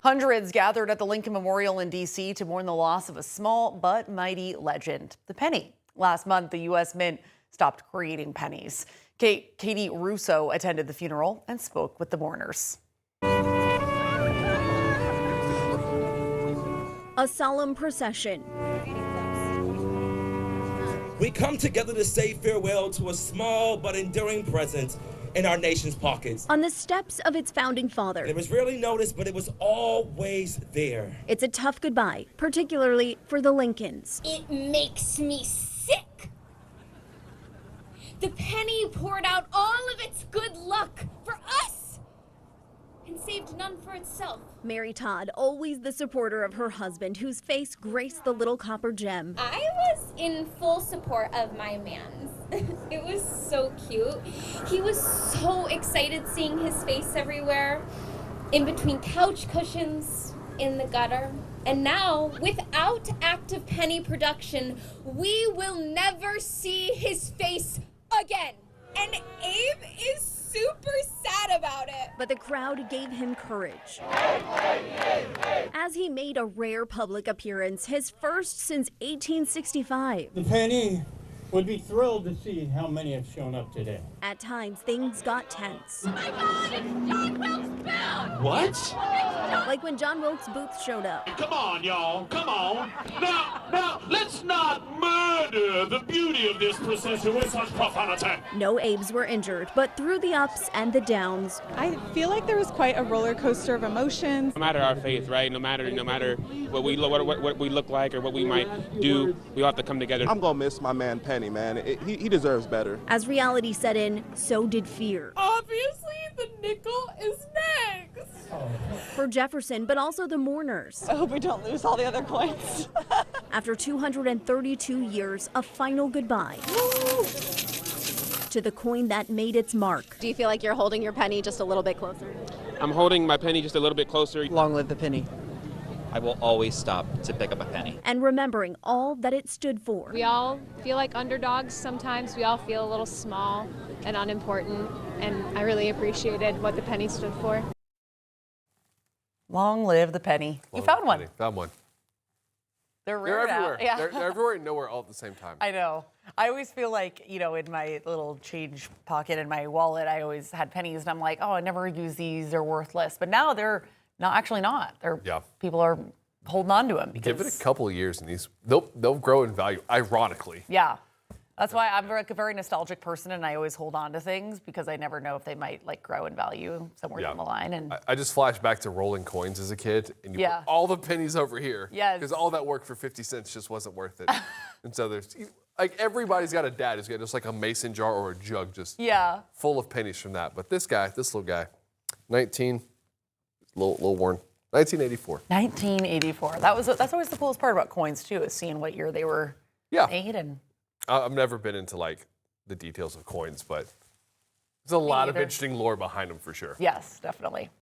Hundreds gathered at the Lincoln Memorial in D.C. to mourn the loss of a small but mighty legend, the penny. Last month, the U.S. Mint stopped creating pennies. Katie Russo attended the funeral and spoke with the mourners. A solemn procession. We come together to say farewell to a small but enduring presence in our nation's pockets. On the steps of its founding father. It was rarely noticed, but it was always there. It's a tough goodbye, particularly for the Lincolns. It makes me sick. The penny poured out all of its good luck for us and saved none for itself. Mary Todd, always the supporter of her husband, whose face graced the little copper gem. I was in full support of my man's. It was so cute. He was so excited seeing his face everywhere, in between couch cushions, in the gutter. And now, without active penny production, we will never see his face again. And Abe is super sad about it. But the crowd gave him courage. As he made a rare public appearance, his first since 1865. The penny would be thrilled to see how many have shown up today. At times, things got tense. Oh my God, it's John Wilkes Booth! What? Like when John Wilkes Booth showed up. Come on, y'all, come on. Now, let's not murder the beauty of this procession with such profanity. No Abes were injured, but through the ups and the downs. I feel like there was quite a roller coaster of emotions. No matter our faith, right? No matter what we look like or what we might do, we all have to come together. I'm gonna miss my man Penny, man. He deserves better. As reality set in, so did fear. Obviously, the nickel is next. For Jefferson, but also the mourners. I hope we don't lose all the other coins. After 232 years, a final goodbye to the coin that made its mark. Do you feel like you're holding your penny just a little bit closer? I'm holding my penny just a little bit closer. Long live the penny. I will always stop to pick up a penny. And remembering all that it stood for. We all feel like underdogs sometimes. We all feel a little small and unimportant. And I really appreciated what the penny stood for. Long live the penny. You found one. Found one. They're everywhere. Yeah. They're everywhere and nowhere all at the same time. I know. I always feel like, in my little change pocket in my wallet, I always had pennies, and I'm like, oh, I never use these. They're worthless. But now they're not. People are holding on to them. Give it a couple of years, and they'll grow in value. Ironically. Yeah. That's why I'm a very nostalgic person, and I always hold on to things because I never know if they might grow in value somewhere down the line. And I just flash back to rolling coins as a kid, and you put all the pennies over here. Yes. Because all that work for 50 cents just wasn't worth it. And so there's everybody's got a dad who's got just like a mason jar or a jug just full of pennies from that. But this little guy, 19, little worn. 1984. 1984. That's always the coolest part about coins too, is seeing what year they were made. And I've never been into the details of coins, but there's a lot of interesting lore behind them for sure. Yes, definitely.